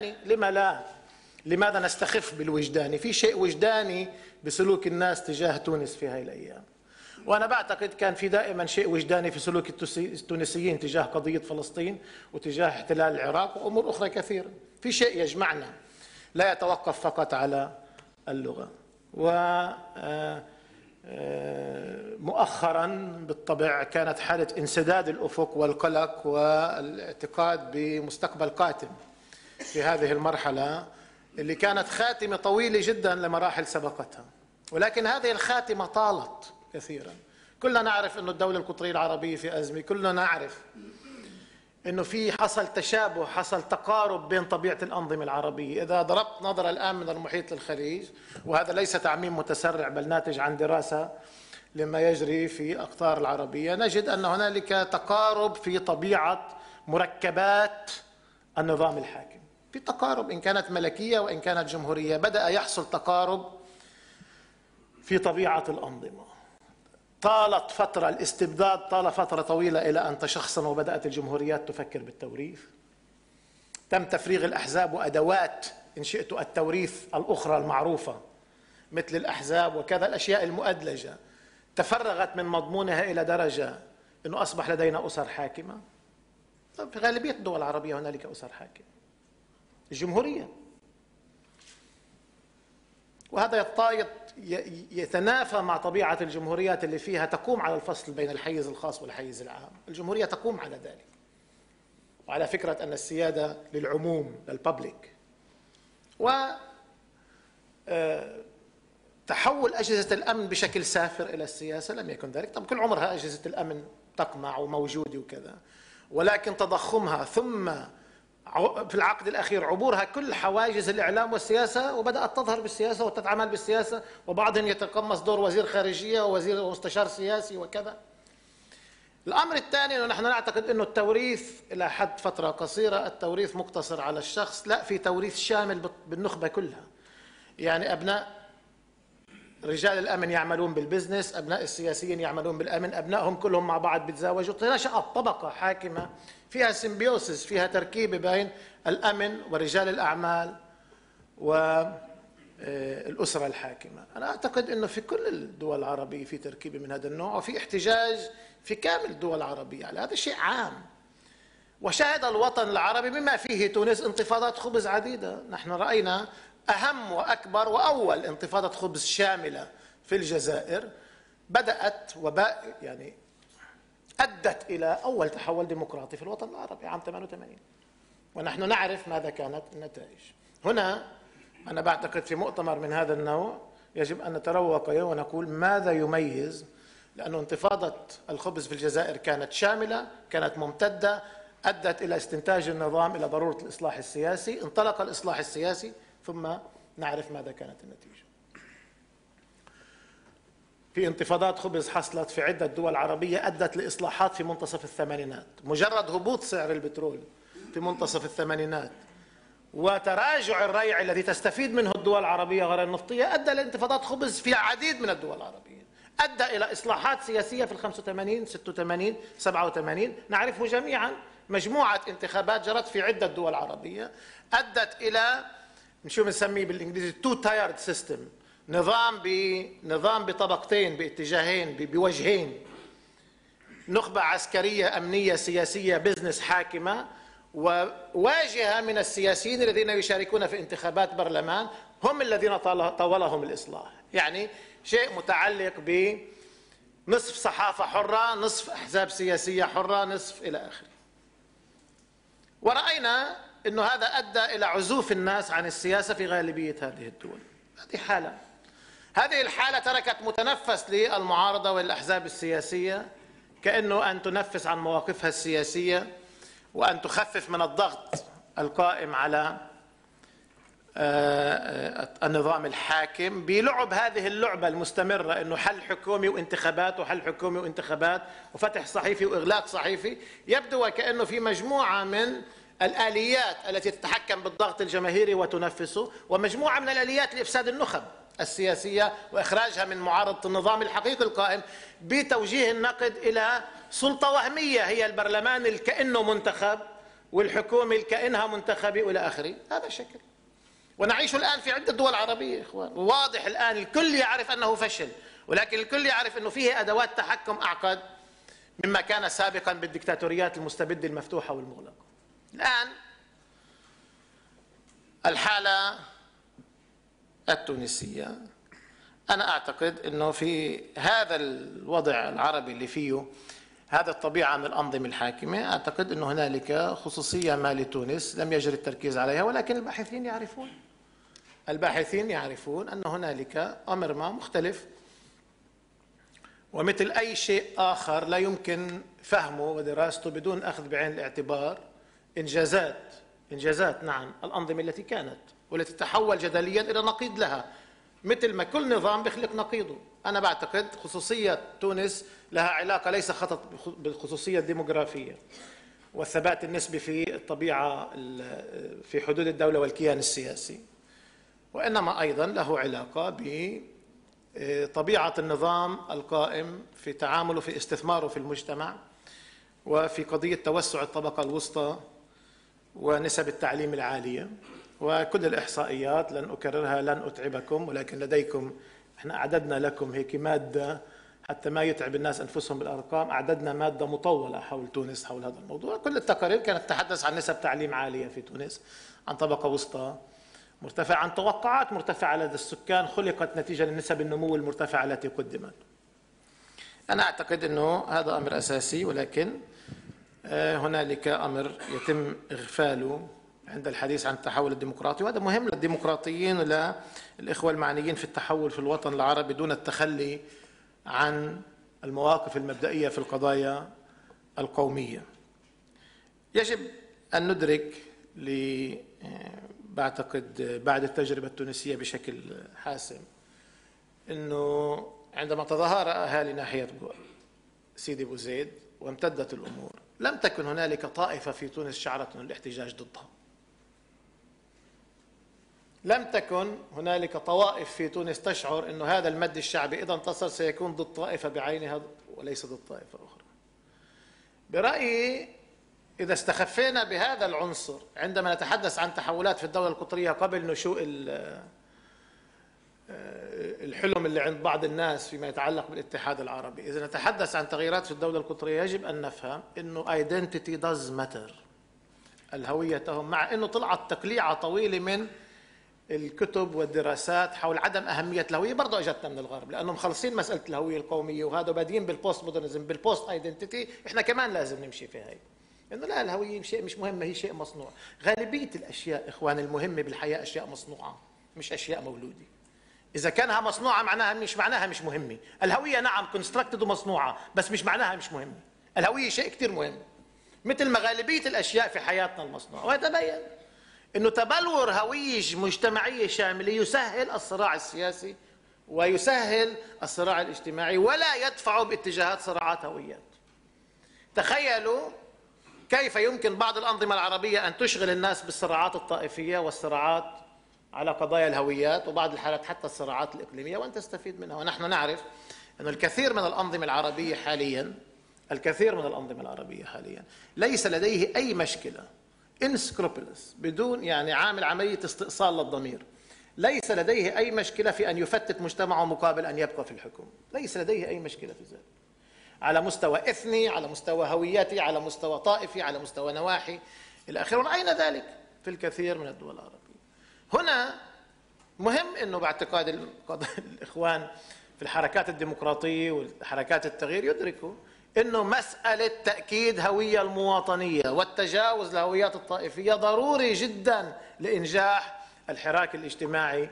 لما لا؟ لماذا نستخف بالوجدان؟ في شيء وجداني بسلوك الناس تجاه تونس في هذه الأيام، وأنا بعتقد كان في دائما شيء وجداني في سلوك التونسيين تجاه قضية فلسطين وتجاه احتلال العراق وأمور أخرى كثيرة. في شيء يجمعنا لا يتوقف فقط على اللغة. مؤخرا بالطبع كانت حالة انسداد الأفق والقلق والاعتقاد بمستقبل قاتم في هذه المرحلة اللي كانت خاتمة طويلة جدا لمراحل سبقتها، ولكن هذه الخاتمة طالت كثيرا. كلنا نعرف أن الدولة القطرية العربية في أزمة، كلنا نعرف أنه في حصل تشابه، حصل تقارب بين طبيعة الأنظمة العربية. إذا ضربت نظرة الآن من المحيط للخليج، وهذا ليس تعميم متسرع بل ناتج عن دراسة لما يجري في أقطار العربية، نجد أن هنالك تقارب في طبيعة مركبات النظام الحاكم، في تقارب إن كانت ملكية وإن كانت جمهورية. بدأ يحصل تقارب في طبيعة الأنظمة. طالت فترة الاستبداد، طال فترة طويلة إلى أن تشخصن وبدأت الجمهوريات تفكر بالتوريث. تم تفريغ الأحزاب وأدوات إن شئت التوريث الأخرى المعروفة مثل الأحزاب وكذا، الأشياء المؤدلجة تفرغت من مضمونها إلى درجة أنه أصبح لدينا أسر حاكمة. في غالبية الدول العربية هنالك أسر حاكمة الجمهورية، وهذا يتنافى مع طبيعة الجمهوريات اللي فيها تقوم على الفصل بين الحيز الخاص والحيز العام. الجمهورية تقوم على ذلك وعلى فكرة أن السيادة للعموم للببليك. تحول أجهزة الأمن بشكل سافر إلى السياسة لم يكن ذلك. طب كل عمرها أجهزة الأمن تقمع وموجودة وكذا، ولكن تضخمها ثم في العقد الأخير عبورها كل حواجز الإعلام والسياسة، وبدأت تظهر بالسياسة وتتعامل بالسياسة، وبعضهم يتقمص دور وزير خارجية ووزير ومستشار سياسي وكذا. الأمر الثاني أنه نحن نعتقد أنه التوريث إلى حد فترة قصيرة التوريث مقتصر على الشخص، لا، في توريث شامل بالنخبة كلها. يعني أبناء رجال الأمن يعملون بالبزنس، أبناء السياسيين يعملون بالأمن، أبنائهم كلهم مع بعض بيتزاوجوا، نشأت طبقة حاكمة فيها سيمبيوسيس، فيها تركيبة بين الأمن ورجال الأعمال والأسرة الحاكمة. أنا أعتقد أنه في كل الدول العربية في تركيبة من هذا النوع، وفي احتجاج في كامل الدول العربية على هذا شيء عام. وشهد الوطن العربي بما فيه تونس انتفاضات خبز عديدة. نحن رأينا أهم وأكبر وأول انتفاضة خبز شاملة في الجزائر بدأت يعني أدت إلى أول تحول ديمقراطي في الوطن العربي عام 88، ونحن نعرف ماذا كانت النتائج. هنا أنا بعتقد في مؤتمر من هذا النوع يجب أن نتروق ونقول ماذا يميز، لأنه انتفاضة الخبز في الجزائر كانت شاملة، كانت ممتدة، أدت إلى استنتاج النظام إلى ضرورة الإصلاح السياسي. انطلق الإصلاح السياسي ثم نعرف ماذا كانت النتيجة. في انتفاضات خبز حصلت في عدة دول عربية أدت لإصلاحات في منتصف الثمانينات. مجرد هبوط سعر البترول في منتصف الثمانينات وتراجع الريع الذي تستفيد منه الدول العربية غير النفطية أدى لانتفاضات خبز في العديد من الدول العربية، أدى إلى إصلاحات سياسية في 85 86 87 نعرفه جميعا. مجموعة انتخابات جرت في عدة دول عربية أدت إلى شو بنسميه بالإنجليزي تو تايرد سيستم، نظام بطبقتين، باتجاهين، بوجهين، نخبة عسكرية أمنية سياسية بزنس حاكمة، وواجهة من السياسيين الذين يشاركون في انتخابات برلمان هم الذين طولهم الإصلاح. يعني شيء متعلق بنصف صحافة حرة، نصف أحزاب سياسية حرة، نصف إلى آخره. ورأينا أنه هذا أدى إلى عزوف الناس عن السياسة في غالبية هذه الدول. هذه الحالة تركت متنفس للمعارضة والأحزاب السياسية، كأنه أن تنفس عن مواقفها السياسية وأن تخفف من الضغط القائم على النظام الحاكم بلعب هذه اللعبة المستمرة، أنه حل حكومي وانتخابات وحل حكومي وانتخابات وفتح صحيفي وإغلاق صحيفي. يبدو وكأنه في مجموعة من الآليات التي تتحكم بالضغط الجماهيري وتنفسه، ومجموعة من الآليات لإفساد النخب السياسية وإخراجها من معارضة النظام الحقيقي القائم بتوجيه النقد إلى سلطة وهمية هي البرلمان كأنه منتخب، والحكومة كأنها منتخبة وإلى آخره. هذا شكل. ونعيش الآن في عدة دول عربية إخوان، واضح الآن الكل يعرف أنه فشل، ولكن الكل يعرف أنه فيه أدوات تحكم أعقد مما كان سابقا بالدكتاتوريات المستبدة المفتوحة والمغلقة. الآن الحالة التونسية، أنا أعتقد أنه في هذا الوضع العربي اللي فيه هذا الطبيعة من الأنظمة الحاكمة، أعتقد أنه هنالك خصوصية ما لتونس لم يجري التركيز عليها، ولكن الباحثين يعرفون أن هنالك أمر ما مختلف، ومثل أي شيء آخر لا يمكن فهمه ودراسته بدون أخذ بعين الاعتبار إنجازات نعم الأنظمة التي كانت والتي تتحول جدليا إلى نقيض لها، مثل ما كل نظام بيخلق نقيضه. أنا بعتقد خصوصية تونس لها علاقة ليس فقط بالخصوصية الديموغرافية والثبات النسبي في الطبيعة في حدود الدولة والكيان السياسي، وإنما أيضا له علاقة بطبيعة النظام القائم في تعامله في استثماره في المجتمع، وفي قضية توسع الطبقة الوسطى ونسب التعليم العالية. وكل الإحصائيات لن أكررها، لن أتعبكم، ولكن لديكم، احنا أعددنا لكم هيك مادة حتى ما يتعب الناس أنفسهم بالأرقام، أعددنا مادة مطولة حول تونس حول هذا الموضوع. كل التقارير كانت تتحدث عن نسب تعليم عالية في تونس، عن طبقة وسطى مرتفعة، عن توقعات مرتفعة لدى السكان خلقت نتيجة لنسب النمو المرتفعة التي قدمت. أنا أعتقد أنه هذا أمر أساسي، ولكن هنالك أمر يتم إغفاله عند الحديث عن التحول الديمقراطي، وهذا مهم للديمقراطيين وللإخوة المعنيين في التحول في الوطن العربي دون التخلي عن المواقف المبدئية في القضايا القومية. يجب أن ندرك بعتقد بعد التجربة التونسية بشكل حاسم أنه عندما تظاهر أهالي ناحية سيدي بوزيد وامتدت الأمور، لم تكن هنالك طائفة في تونس شعرت أن الاحتجاج ضدها. لم تكن هنالك طوائف في تونس تشعر أن هذا المد الشعبي إذا انتصر سيكون ضد طائفة بعينها وليس ضد طائفة أخرى. برأيي إذا استخفينا بهذا العنصر عندما نتحدث عن تحولات في الدولة القطرية قبل نشوء الحلم اللي عند بعض الناس فيما يتعلق بالاتحاد العربي، إذا نتحدث عن تغييرات في الدولة القطرية يجب أن نفهم أنه identity does matter، الهوية تهم، مع أنه طلعت تقليعة طويلة من الكتب والدراسات حول عدم أهمية الهوية، برضو أجتنا من الغرب لأنهم مخلصين مسألة الهوية القومية، وهذا بادين بالبوست مودرنزم بالبوست ايدنتيتي، إحنا كمان لازم نمشي في هاي، إنه لا الهوية شيء مش مهم، هي شيء مصنوع. غالبية الأشياء إخوان المهمة بالحياة أشياء مصنوعة مش أشياء مولودة. إذا كانها مصنوعة معناها مش مهمة. الهوية نعم كونستراكتد ومصنوعة، بس مش معناها مش مهمة. الهوية شيء كتير مهم، مثل ما غالبية الأشياء في حياتنا المصنوعة. ويتبين إنه تبلور هوية مجتمعية شاملة يسهل الصراع السياسي ويسهل الصراع الاجتماعي ولا يدفع باتجاهات صراعات هويات. تخيلوا كيف يمكن بعض الأنظمة العربية أن تشغل الناس بالصراعات الطائفية والصراعات على قضايا الهويات، وبعض الحالات حتى الصراعات الإقليمية، وأن تستفيد منها. ونحن نعرف أن الكثير من الأنظمة العربية حاليا ليس لديه أي مشكلة inscrupulous، بدون يعني عامل عملية استئصال للضمير، ليس لديه أي مشكلة في أن يفتت مجتمعه مقابل أن يبقى في الحكم، ليس لديه أي مشكلة في ذلك، على مستوى إثني، على مستوى هويتي، على مستوى طائفي، على مستوى نواحي إلى آخره. ورأينا ذلك في الكثير من الدول العربية. هنا مهم أنه باعتقاد الإخوان في الحركات الديمقراطية والحركات التغيير يدركوا أنه مسألة تأكيد هوية المواطنية والتجاوز لهويات الطائفية ضروري جدا لإنجاح الحراك الاجتماعي